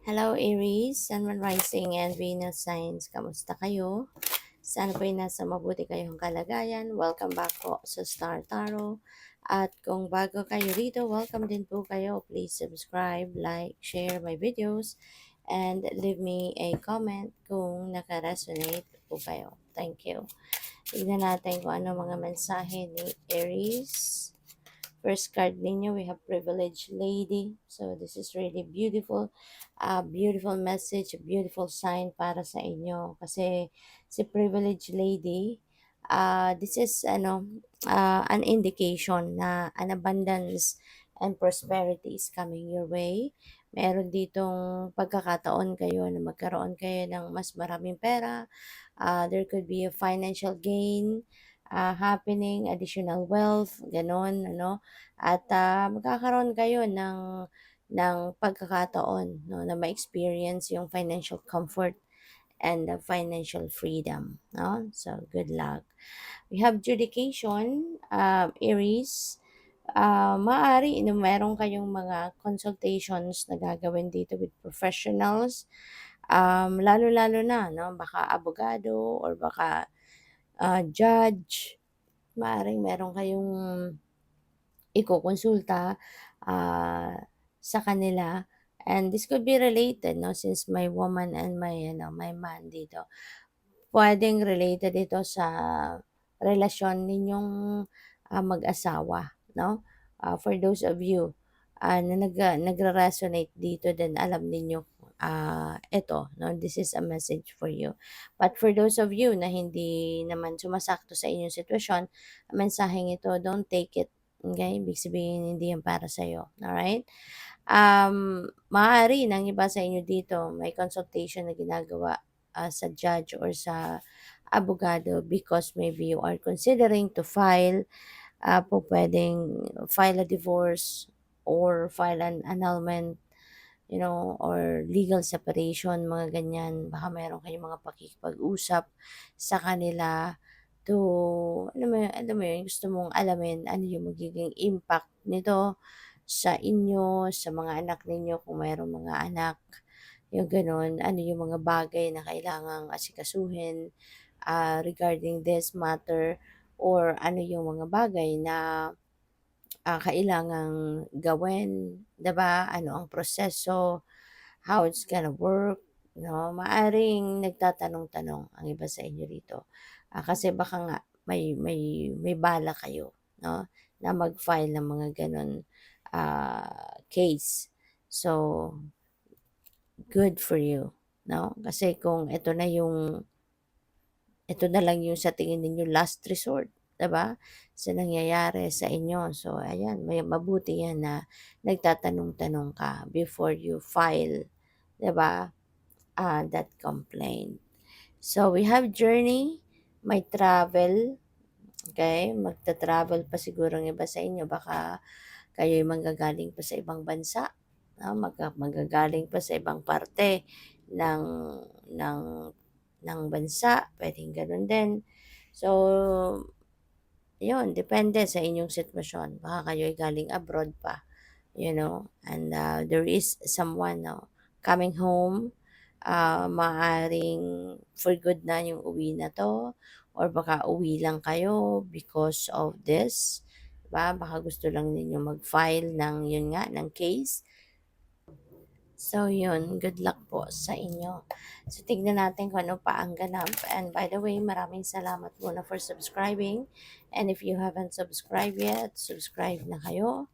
Hello Aries, Sun, Moon Rising, and Venus Signs. Kamusta kayo? Sana po'y nasa mabuti kayong kalagayan. Welcome back po sa Star Tarot. At kung bago kayo rito, welcome din po kayo. Please subscribe, like, share my videos, and leave me a comment kung naka-resonate po kayo. Thank you. Tignan natin kung ano mga mensahe ni Aries. First card ninyo, we have Privileged Lady. So this is really beautiful. Beautiful message, beautiful sign para sa inyo. Kasi si Privileged Lady, this is an indication na an abundance and prosperity is coming your way. Meron ditong pagkakataon kayo na magkaroon kayo ng mas maraming pera. There could be a financial gain happening, additional wealth, ganon, ano. At magkakaroon kayo ng pagkakataon, no, na ma-experience yung financial comfort and the financial freedom, no? So, good luck. We have judication, Aries. Maaari na meron kayong mga consultations na gagawin dito with professionals. Lalo-lalo na, no? Baka abogado or baka judge. Maaaring meron kayong ikukonsulta sa kanila, and this could be related, no, since may woman and may man dito. Puwedeng related ito sa relasyon ninyong mag-asawa, no? For those of you na nagre-resonate dito, then alam ninyo ito, no, this is a message for you. But for those of you na hindi naman sumasakto sa inyong sitwasyon, ang mensaheng ito, don't take it, okay? Ibig sabihin hindi yan para sa'yo, alright? Maaari ng iba sa inyo dito, may consultation na ginagawa sa judge or sa abogado because maybe you are considering to file, pwedeng file a divorce or file an annulment, or legal separation, mga ganyan. Baka meron kayong mga pakikipag-usap sa kanila to, alam mo yun, gusto mong alamin ano yung magiging impact nito sa inyo, sa mga anak ninyo kung mayroong mga anak, yung gano'n. Ano yung mga bagay na kailangang asikasuhin regarding this matter, or ano yung mga bagay na kailangang gawin, 'di ba? Ano ang proseso, how it's gonna work, no? Maaring nagtatanong-tanong ang iba sa inyo rito. Kasi baka nga may bala kayo, no, na mag-file ng mga gano'n case. So, good for you, no? Kasi kung ito na lang yung sa tingin ninyo last resort, 'di ba? Sa nangyayari sa inyo. So, ayan, may mabuti yan na nagtatanong-tanong ka before you file, 'di ba? That complaint. So, we have journey, may travel, okay? Magta-travel pa siguro ng iba sa inyo. Baka kayo'y manggagaling pa sa ibang bansa, no? Manggagaling pa sa ibang parte ng ng ng bansa, puwedeng gano'n din. So, 'yun depende sa inyong sitwasyon. Baka kayo'y galing abroad pa, and there is someone, no, coming home, maaaring for good na yung uwi na 'to, or baka uwi lang kayo because of this, 'di ba? Baka gusto lang ninyo mag-file ng, 'yun nga, ng case. So, yun, good luck po sa inyo. So, tignan natin kung ano pa ang ganap. And by the way, maraming salamat muna for subscribing. And if you haven't subscribed yet, subscribe na kayo.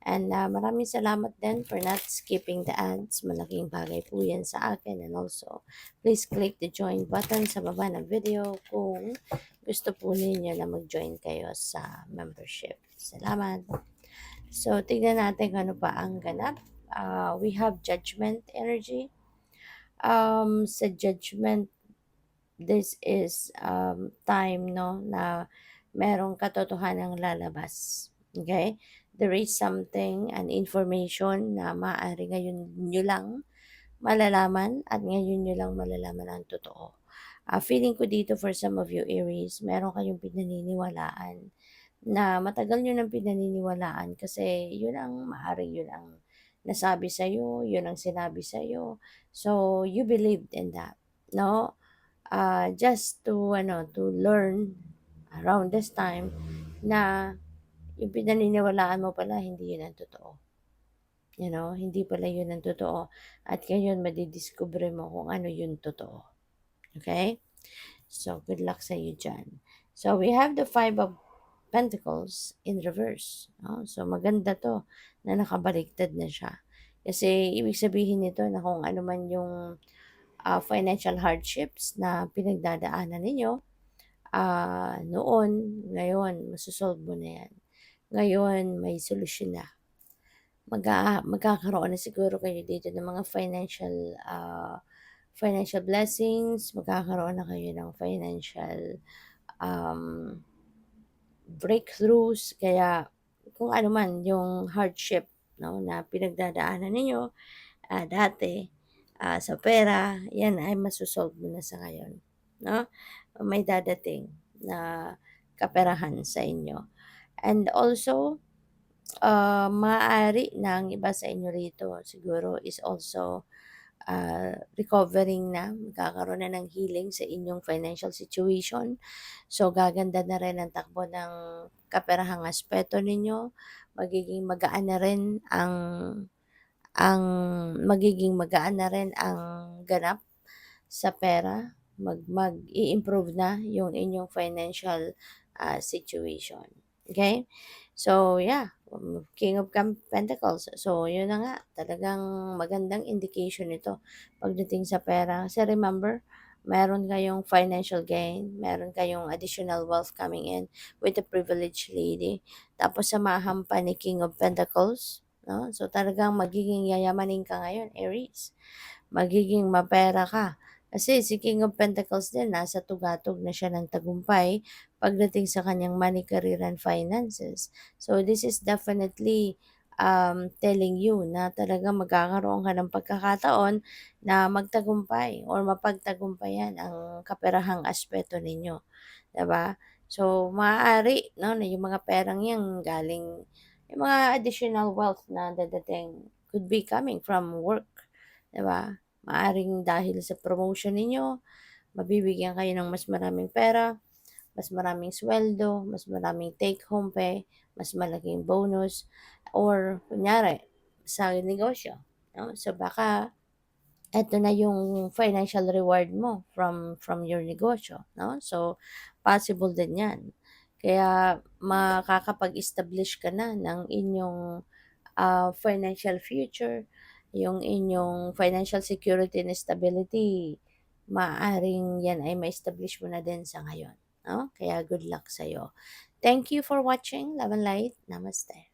And maraming salamat din for not skipping the ads. Malaking bagay po yan sa akin. And also, please click the join button sa baba ng video kung gusto po ninyo na mag-join kayo sa membership. Salamat. So, tignan natin kung ano pa ang ganap. We have judgment energy. Sa judgment, this is time, no, na merong katotohanang lalabas. Okay? There is something, an information na maaari ngayon nyo lang malalaman, at ngayon nyo lang malalaman ang totoo. Feeling ko dito for some of you Aries, meron kayong pinaniniwalaan na matagal nyo nang pinaniniwalaan kasi yun ang maaaring yun ang nasabi sa'yo, yun ang sinabi sa'yo. So, you believed in that, no? Just to ano, to learn around this time na yung pinaniniwalaan mo pala hindi yun ang totoo. Hindi pala yun ang totoo at ngayon madidiskubre mo kung ano yung totoo, okay? So, good luck sa iyo diyan. So, we have the Five of Pentacles in reverse, 'no? So, maganda 'to na nakabaliktad na siya. Kasi ibig sabihin nito na kung ano man yung, financial hardships na pinagdadaanan ninyo, noon, ngayon mo na 'yan. Ngayon may solusyon na. Magkakaroon na siguro kayo dito ng mga financial blessings, magkakaroon na kayo ng financial, um, breakthroughs. Kaya kung ano man yung hardship, 'no, na pinagdadaanan ninyo, dati, sa pera, 'yan ay mo na sa ngayon, 'no? May dadating na kaperahan sa inyo. And also, maaari na ang iba sa inyo rito siguro is also, recovering na, magkakaroon na ng healing sa inyong financial situation. So, gaganda na rin ang takbo ng kaperahang aspeto ninyo, magiging magaan na rin ang magiging magaan na rin ang ganap sa pera, mag-i-improve na yung inyong financial, situation, okay? So, yeah, King of Pentacles. So, yun na nga, talagang magandang indication ito pagdating sa pera. Kasi remember, meron kayong financial gain, meron kayong additional wealth coming in with the privileged lady. Tapos samahan pa ni King of Pentacles, no? So, talagang magiging yayamanin ka ngayon, Aries. Magiging mapera ka. Kasi si King of Pentacles din, nasa tugatog na siya ng tagumpay pagdating sa kanyang money, career, and finances. So, this is definitely telling you na talaga magkakaroon ka ng pagkakataon na magtagumpay or mapagtagumpayan ang kaperahang aspeto ninyo. 'Di ba? So, maaari, no, na yung mga perang yan galing, yung mga additional wealth na dadating could be coming from work. 'Di ba? Maaring dahil sa promotion ninyo, mabibigyan kayo ng mas maraming pera, mas maraming sweldo, mas maraming take home pay, mas malaking bonus, or kunyari sa negosyo, 'no? So, baka eto na yung financial reward mo from your negosyo, 'no? So, possible din 'yan. Kaya makakapag-establish ka na ng inyong, financial future, yung inyong financial security and stability, maaaring 'yan ay ma-establish mo na din sa ngayon, 'no? Kaya good luck sa'yo. Thank you for watching. Love and light. Namaste.